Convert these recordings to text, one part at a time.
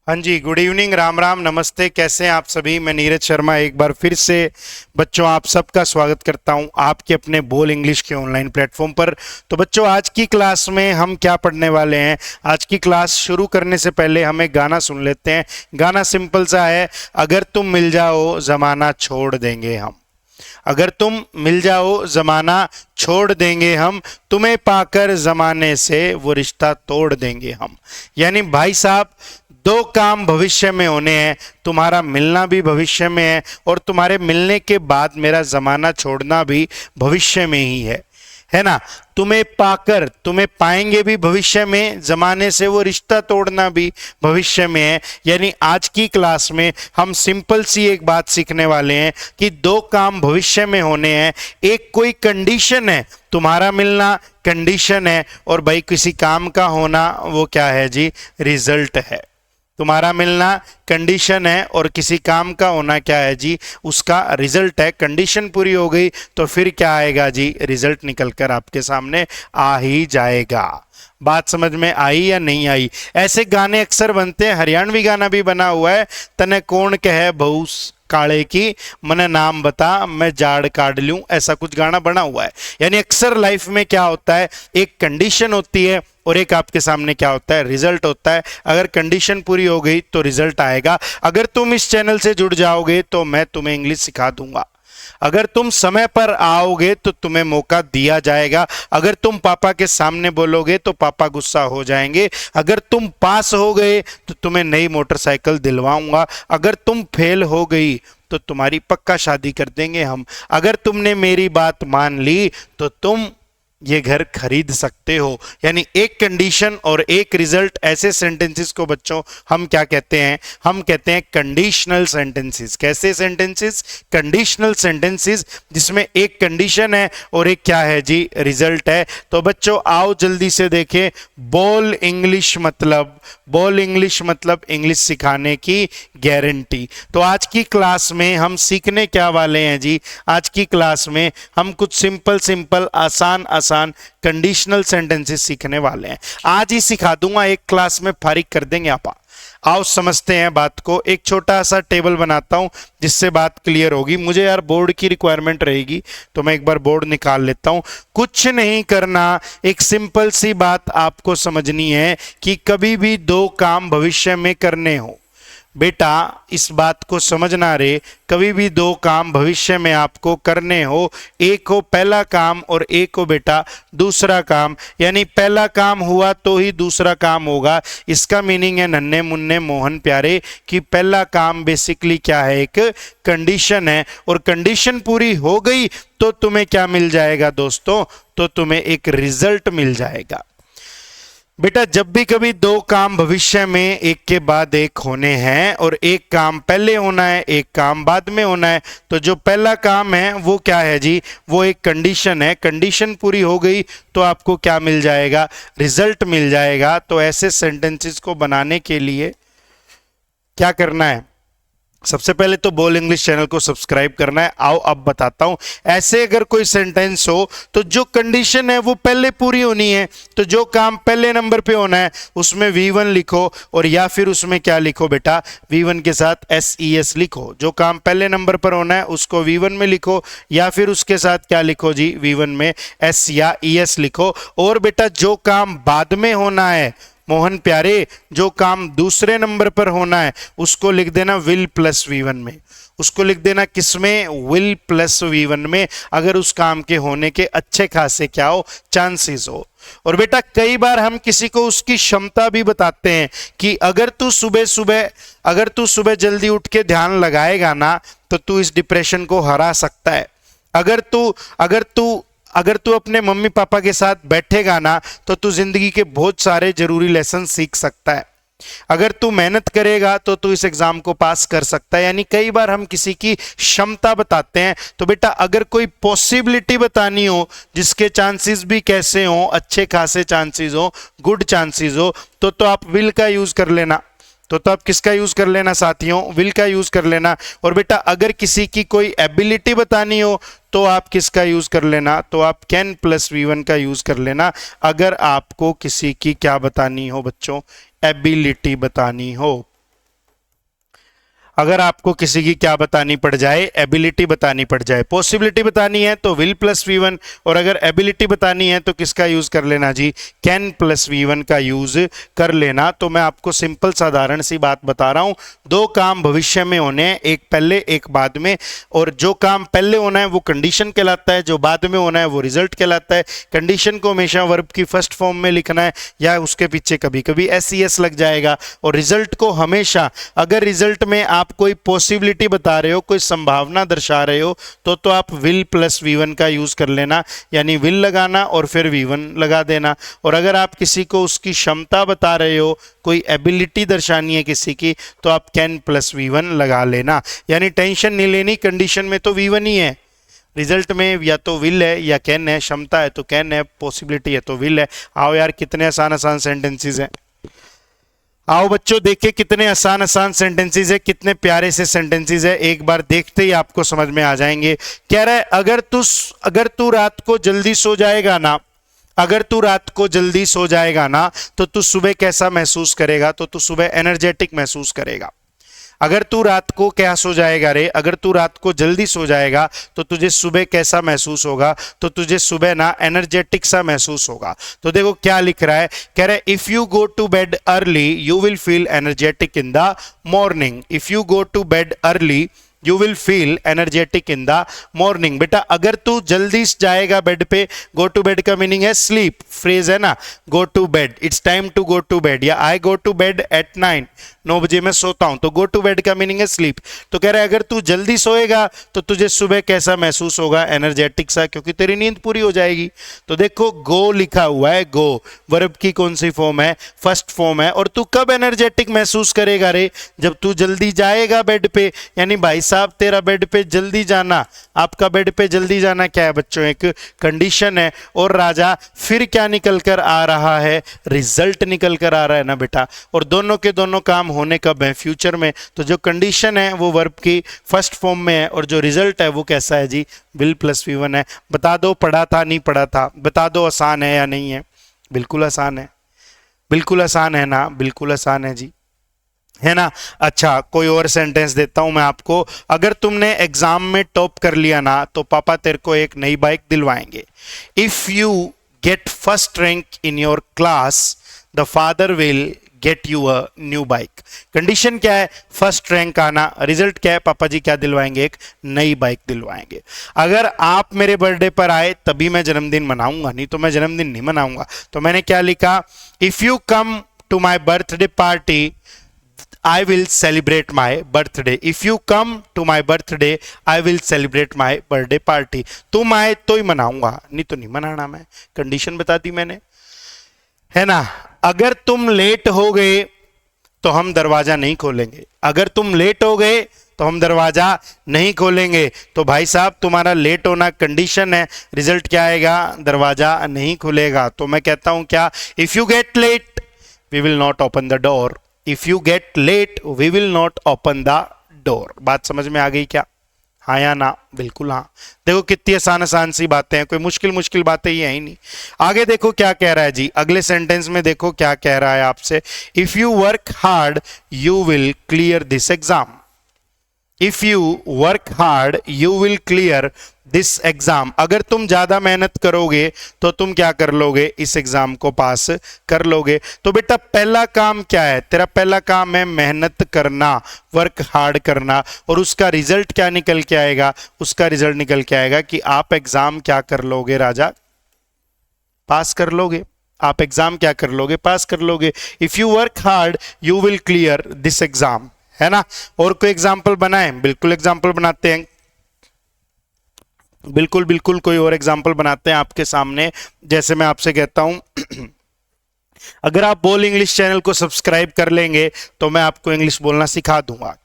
हाँ जी, good evening, Ram Ram, नमस्ते। कैसे हैं आप सभी? मैं नीरज शर्मा एक बार फिर से बच्चों आप सबका स्वागत करता हूं आपके अपने बोल इंग्लिश के ऑनलाइन प्लेटफॉर्म पर। तो बच्चों, आज की क्लास में हम क्या पढ़ने वाले हैं? आज की क्लास शुरू करने से पहले हम एक गाना सुन लेते हैं। गाना सिंपल सा है, अगर तुम मिल जाओ जमाना छोड़ देंगे हम। अगर तुम मिल जाओ जमाना छोड़ देंगे हम, तुम्हें पाकर जमाने से वो रिश्ता तोड़ देंगे हम। यानी भाई साहब, दो काम भविष्य में होने हैं। तुम्हारा मिलना भी भविष्य में है और तुम्हारे मिलने के बाद मेरा जमाना छोड़ना भी भविष्य में ही है ना। तुम्हें पाकर, तुम्हें पाएंगे भी भविष्य में, जमाने से वो रिश्ता तोड़ना भी भविष्य में है। यानी आज की क्लास में हम सिंपल सी एक बात सीखने वाले हैं कि दो काम भविष्य में होने हैं। एक कोई कंडीशन है, तुम्हारा मिलना कंडीशन है, और भाई किसी काम का होना वो क्या है जी? रिजल्ट है। तुम्हारा मिलना कंडीशन है और किसी काम का होना क्या है जी? उसका रिजल्ट है। कंडीशन पूरी हो गई तो फिर क्या आएगा जी? रिजल्ट निकलकर आपके सामने आ ही जाएगा। बात समझ में आई या नहीं आई? ऐसे गाने अक्सर बनते हैं, हरियाणवी गाना भी बना हुआ है, तने कौन कहे भूस काले की मने नाम बता मैं जाड़ काट लूं, ऐसा कुछ गाना बना हुआ है। यानी अक्सर लाइफ में क्या होता है, एक कंडीशन होती है और एक आपके सामने क्या होता है? रिजल्ट होता है। अगर कंडीशन पूरी हो गई तो रिजल्ट आएगा। अगर तुम इस चैनल से जुड़ जाओगे तो मैं तुम्हें इंग्लिश सिखा दूंगा। अगर तुम समय पर आओगे तो तुम्हें मौका दिया जाएगा। अगर तुम पापा के सामने बोलोगे तो पापा गुस्सा हो जाएंगे। अगर तुम पास हो गए तो तुम्हें नई मोटरसाइकिल दिलवाऊंगा। अगर तुम फेल हो गई तो तुम्हारी पक्का शादी कर देंगे हम। अगर तुमने मेरी बात मान ली तो तुम ये घर खरीद सकते हो। यानी एक कंडीशन और एक रिजल्ट, ऐसे सेंटेंसेस को बच्चों हम क्या कहते हैं? हम कहते हैं कंडीशनल सेंटेंसेस। कैसे सेंटेंसेस? कंडीशनल सेंटेंसेस, जिसमें एक कंडीशन है और एक क्या है जी? रिजल्ट है। तो बच्चों आओ जल्दी से देखें। बोल इंग्लिश मतलब, बोल इंग्लिश मतलब इंग्लिश सिखाने की गारंटी। तो आज की क्लास में हम सीखने क्या वाले हैं जी? आज की क्लास में हम कुछ सिंपल आसान कंडीशनल सेंटेंसेस सीखने वाले हैं। आज ही सिखा दूंगा, एक क्लास में फारिग कर देंगे आप। आओ समझते हैं बात को। एक छोटा सा टेबल बनाता हूं जिससे बात क्लियर होगी। मुझे यार बोर्ड की रिक्वायरमेंट रहेगी तो मैं एक बार बोर्ड निकाल लेता हूं। कुछ नहीं करना, एक सिंपल सी बात आपको समझनी है कि कभी भी दो काम भविष्य में करने हो। बेटा इस बात को समझना रे, कभी भी दो काम भविष्य में आपको करने हो, एक हो पहला काम और एक हो बेटा दूसरा काम। यानी पहला काम हुआ तो ही दूसरा काम होगा। इसका मीनिंग है नन्हे मुन्ने मोहन प्यारे कि पहला काम बेसिकली क्या है? एक कंडीशन है, और कंडीशन पूरी हो गई तो तुम्हें क्या मिल जाएगा दोस्तों? तो तुम्हें एक रिजल्ट मिल जाएगा। बेटा जब भी कभी दो काम भविष्य में एक के बाद एक होने हैं और एक काम पहले होना है एक काम बाद में होना है, तो जो पहला काम है वो क्या है जी? वो एक कंडीशन है। कंडीशन पूरी हो गई तो आपको क्या मिल जाएगा? रिजल्ट मिल जाएगा। तो ऐसे सेंटेंसेस को बनाने के लिए क्या करना है? सबसे पहले तो बोल इंग्लिश चैनल को सब्सक्राइब करना है। आओ अब बताता हूं। ऐसे अगर कोई सेंटेंस हो तो जो कंडीशन है वो पहले पूरी होनी है, तो जो काम पहले नंबर पे होना है उसमें V1 लिखो, और या फिर उसमें क्या लिखो बेटा? V1 के साथ SES लिखो। जो काम पहले नंबर पर होना है उसको V1 में लिखो, या फिर उसके साथ क्या लिखो जी? V1 में S या ES लिखो। और बेटा जो काम बाद में होना है मोहन प्यारे, जो काम दूसरे नंबर पर होना है उसको लिख देना विल प्लस V1 में। उसको लिख देना किसमें? विल प्लस V1 में, अगर उस काम के होने के अच्छे खासे क्या हो? चांसेस हो। और बेटा कई बार हम किसी को उसकी क्षमता भी बताते हैं कि अगर तू सुबह जल्दी उठ के ध्यान लगाएगा ना तो तू इस डिप्रेशन को हरा सकता है। अगर तू अपने मम्मी पापा के साथ बैठेगा ना तो तू जिंदगी के बहुत सारे जरूरी लेसन सीख सकता है। अगर तू मेहनत करेगा तो तू इस एग्जाम को पास कर सकता है। यानी कई बार हम किसी की क्षमता बताते हैं। तो बेटा अगर कोई पॉसिबिलिटी बतानी हो जिसके चांसेस भी कैसे हो? अच्छे खासे चांसेस हो, गुड चांसेस हो, तो आप विल का यूज कर लेना। तो आप किसका यूज कर लेना साथियों? विल का यूज कर लेना। और बेटा अगर किसी की कोई एबिलिटी बतानी हो तो आप किसका यूज कर लेना? तो आप कैन प्लस V1 का यूज कर लेना। अगर आपको किसी की क्या बतानी हो बच्चों? एबिलिटी बतानी हो। अगर आपको किसी की क्या बतानी पड़ जाए, एबिलिटी बतानी पड़ जाए। पॉसिबिलिटी बतानी है तो विल प्लस V1, और अगर एबिलिटी बतानी है तो किसका यूज कर लेना जी, कैन प्लस V1 का यूज कर लेना। तो मैं आपको सिंपल साधारण सी बात बता रहा हूं, दो काम भविष्य में होने हैं, एक पहले एक बाद में, और जो काम पहले होना है वो कंडीशन कहलाता है, जो बाद में होना है वो रिजल्ट कहलाता है। कंडीशन को हमेशा वर्ब की फर्स्ट फॉर्म में लिखना है या उसके पीछे कभी कभी एस लग जाएगा, और रिजल्ट को हमेशा, अगर रिजल्ट में आप कोई पॉसिबिलिटी बता रहे हो, कोई संभावना दर्शा रहे हो, तो आप विल प्लस V1 का यूज कर लेना, यानी विल लगाना और फिर V1 लगा देना। और अगर आप किसी को उसकी क्षमता बता रहे हो, कोई एबिलिटी दर्शानी है किसी की, तो आप कैन प्लस V1 लगा लेना, यानी टेंशन नहीं लेनी। कंडीशन में तो V1 ही है, रिजल्ट में या तो विल है या कैन है, क्षमता है तो कैन है, पॉसिबिलिटी है तो विल है। आओ यार, कितने आसान आसान सेंटेंसेस हैं। आओ बच्चों, देखिए कितने आसान आसान सेंटेंसेस है, कितने प्यारे से सेंटेंसेस है, एक बार देखते ही आपको समझ में आ जाएंगे। कह रहा है अगर तू रात को जल्दी सो जाएगा ना, अगर तू रात को जल्दी सो जाएगा ना, तो तू सुबह कैसा महसूस करेगा, तो तू सुबह एनर्जेटिक महसूस करेगा। अगर तू रात को क्या सो जाएगा रे, अगर तू रात को जल्दी सो जाएगा तो तुझे सुबह कैसा महसूस होगा, तो तुझे सुबह ना एनर्जेटिक सा महसूस होगा। तो देखो क्या लिख रहा है, कह रहा है if you go to bed early you will feel energetic in the morning. If you go to bed early you will feel energetic in the morning. बेटा अगर तू जल्दी जाएगा बेड पे, गो टू बेड का मीनिंग है sleep, phrase है ना, go to bed, it's time to go to bed, या I go to bed at 9 बजे मैं सोता हूं, तो गो टू बेड का मीनिंग है स्लीप। तो कह रहा है अगर तू जल्दी सोएगा तो तुझे सुबह कैसा महसूस होगा, एनर्जेटिक सा, क्योंकि तेरी नींद पूरी हो जाएगी। तो देखो गो लिखा हुआ है, गो वर्ब की कौन सी फॉर्म है, फर्स्ट फॉर्म है। और तू कब एनर्जेटिक महसूस करेगा रे, जब तू जल्दी जाएगा बेड पे, यानी भाई साहब तेरा बेड पे जल्दी जाना, आपका बेड पे जल्दी जाना क्या है बच्चों, एक कंडीशन है। और राजा फिर क्या निकल कर आ रहा है, रिजल्ट निकल कर आ रहा है ना बेटा, और दोनों के दोनों काम होने कब है, फ्यूचर में। तो जो कंडीशन है वो वर्ब की फर्स्ट फॉर्म में है, और जो रिजल्ट है वो कैसा है जी, विल प्लस V1 है। बता दो पढ़ा था नहीं पढ़ा था, बता दो आसान है या नहीं है, बिल्कुल आसान है, बिल्कुल आसान है ना, बिल्कुल आसान है जी, है ना। अच्छा कोई और सेंटेंस देता हूं मैं आपको, अगर तुमने एग्जाम में टॉप कर लिया ना तो पापा तेरे को एक नई बाइक दिलवाएंगे। If you get first rank in your class the father will get you a new bike. Condition क्या है, फर्स्ट रैंक आना, रिजल्ट क्या है, पापा जी क्या दिलवाएंगे, एक नई बाइक दिलवाएंगे। अगर आप मेरे बर्थडे पर आए तभी मैं जन्मदिन मनाऊंगा, नहीं तो मैं जन्मदिन नहीं मनाऊंगा। तो मैंने क्या लिखा, if you come to my birthday party I will celebrate my birthday. If you come to my birthday, I will celebrate my birthday party. तुम आए तो ही मनाऊंगा, नहीं तो नहीं मनाना मैं, कंडीशन बता दी मैंने, है ना। अगर तुम लेट हो गए तो हम दरवाजा नहीं खोलेंगे, अगर तुम लेट हो गए तो हम दरवाजा नहीं खोलेंगे। तो भाई साहब तुम्हारा लेट होना कंडीशन है, रिजल्ट क्या आएगा, दरवाजा नहीं खुलेगा। तो मैं कहता हूं क्या, if you get late we will not open the door, if you get late we will not open the door. बात समझ में आ गई क्या, हाँ या ना, बिल्कुल हाँ। देखो कितनी आसान आसान सी बातें हैं, कोई मुश्किल मुश्किल बातें ही है ही नहीं। आगे देखो क्या कह रहा है जी, अगले सेंटेंस में देखो क्या कह रहा है आपसे, if you work hard you will clear this exam. If you work hard you will clear this exam. अगर तुम ज्यादा मेहनत करोगे तो तुम क्या कर लोगे, इस एग्जाम को पास कर लोगे। तो बेटा पहला काम क्या है, तेरा पहला काम है मेहनत करना, वर्क हार्ड करना, और उसका रिजल्ट क्या निकल के आएगा, उसका रिजल्ट निकल के आएगा कि आप एग्जाम क्या कर लोगे राजा, पास कर लोगे। आप एग्जाम क्या कर लोगे, पास कर लोगे। If you work hard you will clear this exam, है ना। और कोई एग्जाम्पल बनाएं, बिल्कुल एग्जाम्पल बनाते हैं, बिल्कुल बिल्कुल कोई और एग्जाम्पल बनाते हैं आपके सामने। जैसे मैं आपसे कहता हूं अगर आप बोल इंग्लिश चैनल को सब्सक्राइब कर लेंगे तो मैं आपको इंग्लिश बोलना सिखा दूंगा।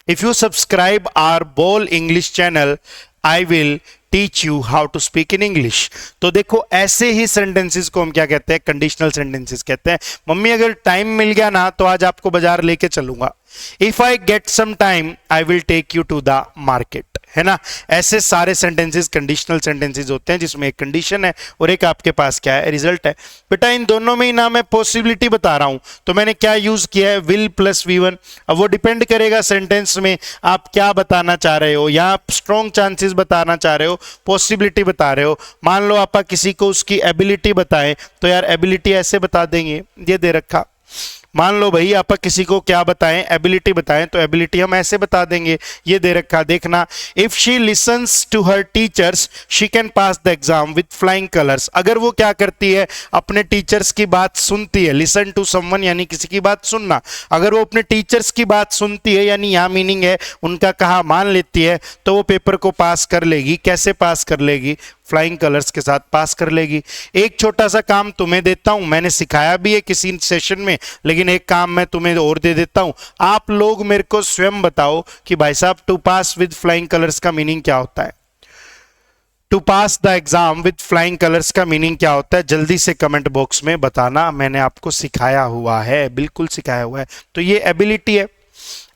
इफ यू सब्सक्राइब आवर बोल English channel I will teach you how to speak in English. तो देखो ऐसे ही सेंटेंसेस को हम क्या कहते हैं, कंडीशनल सेंटेंसेस कहते हैं। मम्मी अगर टाइम मिल गया ना तो आज आपको बाजार लेके चलूंगा। If I get some time I will take you to the market, है ना। ऐसे सारे सेंटेंसेस कंडीशनल सेंटेंसेस होते हैं जिसमें एक कंडीशन है और एक आपके पास क्या है, रिजल्ट है। बेटा इन दोनों में ही ना मैं पॉसिबिलिटी बता रहा हूं, तो मैंने क्या यूज किया है, विल प्लस V1। अब वो डिपेंड करेगा सेंटेंस में आप क्या बताना चाह रहे हो, या आप स्ट्रॉन्ग चांसेस बताना चाह रहे हो, पॉसिबिलिटी बता रहे हो। मान लो आप किसी को उसकी एबिलिटी बताएं तो यार एबिलिटी ऐसे बता देंगे, ये दे रखा। मान लो भाई आप किसी को क्या बताएं, एबिलिटी बताएं, तो एबिलिटी हम ऐसे बता देंगे, ये दे रखा देखना। If she listens to her teachers she can pass the exam with flying colours. अगर वो क्या करती है, अपने टीचर्स की बात सुनती है, लिसन टू समवन यानी किसी की बात सुनना। अगर वो अपने टीचर्स की बात सुनती है यानी यहाँ मीनिंग है उनका कहा मान लेती है, तो वो पेपर को पास कर लेगी। कैसे पास कर लेगी, फ्लाइंग कलर्स के साथ पास कर लेगी। एक छोटा सा काम तुम्हें देता हूं, मैंने सिखाया भी है किसी सेशन में, लेकिन एक काम मैं तुम्हें और दे देता हूं। आप लोग मेरे को स्वयं बताओ कि भाई साहब to pass with flying colours का मीनिंग क्या होता है। To pass the exam with flying colours का मीनिंग क्या होता है, जल्दी से कमेंट बॉक्स में बताना। मैंने आपको सिखाया हुआ है, बिल्कुल सिखाया हुआ है। तो ये एबिलिटी है।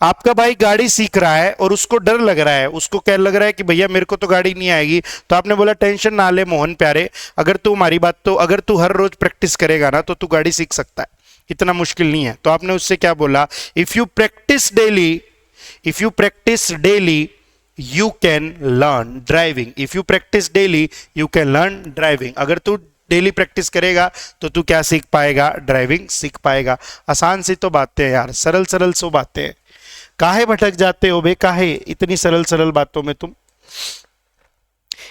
आपका भाई गाड़ी सीख रहा है और उसको डर लग रहा है, उसको क्या लग रहा है कि भैया मेरे को तो गाड़ी नहीं आएगी। तो आपने बोला टेंशन ना ले मोहन प्यारे, अगर तू हमारी बात, तो अगर तू हर रोज प्रैक्टिस करेगा ना तो तू गाड़ी सीख सकता है, इतना मुश्किल नहीं है। तो आपने उससे क्या बोला, if you practice daily you can learn driving. If you practice daily you can learn driving. अगर तू डेली प्रैक्टिस करेगा तो तू क्या सीख पाएगा, ड्राइविंग सीख पाएगा। आसान सी तो बातें हैं यार, सरल सरल सो बातें हैं। काहे भटक जाते हो बे, काहे इतनी सरल सरल बातों में तुम।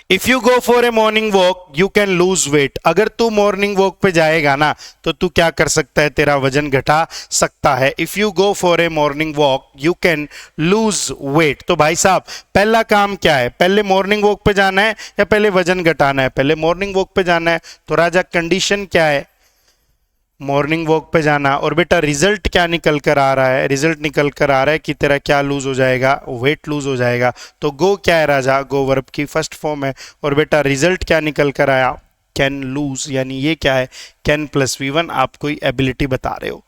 If you go for a morning walk you can lose weight. अगर तू मॉर्निंग वॉक पे जाएगा ना तो तू क्या कर सकता है, तेरा वजन घटा सकता है। If you go for a morning walk you can lose weight. तो भाई साहब पहला काम क्या है, पहले मॉर्निंग वॉक पे जाना है या पहले वजन घटाना है, पहले मॉर्निंग वॉक पे जाना है। तो राजा कंडीशन क्या है, मॉर्निंग वॉक पे जाना। और बेटा रिजल्ट क्या निकल कर आ रहा है, रिजल्ट निकल कर आ रहा है कि तेरा क्या लूज हो जाएगा, वेट लूज हो जाएगा। तो गो क्या है राजा, गो वर्ब की फर्स्ट फॉर्म है। और बेटा रिजल्ट क्या निकल कर आया, कैन लूज, यानी ये क्या है, कैन प्लस V1। आप कोई एबिलिटी बता रहे हो।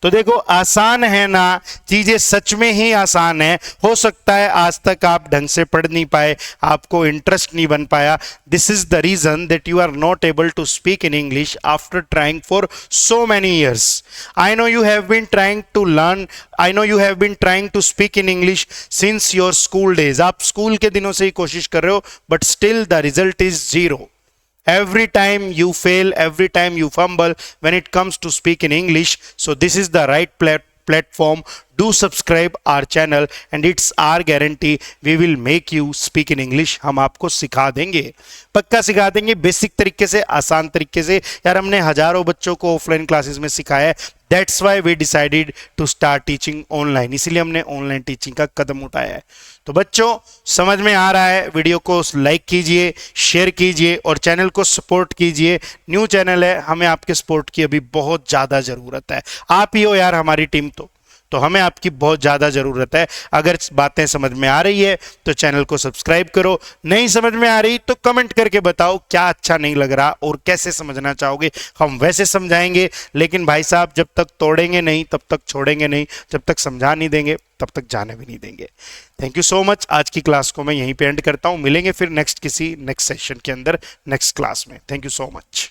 तो देखो आसान है ना, चीजें सच में ही आसान है। हो सकता है आज तक आप ढंग से पढ़ नहीं पाए, आपको इंटरेस्ट नहीं बन पाया। This is the reason that you are not able to speak in English after trying for so many years. I know you have been trying to learn, I know you have been trying to speak in English since your school days. आप school के दिनों से ही कोशिश कर रहे हो, but still the result is 0. Every time you fail, every time you fumble when it comes to speak in English. So this is the right platform. Do subscribe our channel and it's our guarantee we will make you speak in English. हम आपको सिखा देंगे, पक्का सिखा देंगे, basic तरीके से, आसान तरीके से। यार हमने हजारों बच्चों को ऑफलाइन क्लासेस में सिखाया है। That's why we decided to start teaching online. इसीलिए हमने ऑनलाइन टीचिंग का कदम उठाया है। तो बच्चों समझ में आ रहा है, वीडियो को लाइक कीजिए, शेयर कीजिए और चैनल को सपोर्ट कीजिए। न्यू चैनल है, हमें आपके सपोर्ट की अभी बहुत ज़्यादा ज़रूरत है। आप ही हो यार हमारी टीम, तो हमें आपकी बहुत ज़्यादा ज़रूरत है। अगर बातें समझ में आ रही है तो चैनल को सब्सक्राइब करो, नहीं समझ में आ रही तो कमेंट करके बताओ क्या अच्छा नहीं लग रहा और कैसे समझना चाहोगे, हम वैसे समझाएंगे। लेकिन भाई साहब जब तक तोड़ेंगे नहीं तब तक छोड़ेंगे नहीं, जब तक समझा नहीं देंगे तब तक जाने भी नहीं देंगे। Thank you so much. आज की क्लास को मैं यहीं पे एंड करता हूँ, मिलेंगे फिर नेक्स्ट सेशन के अंदर, नेक्स्ट क्लास में। Thank you so much.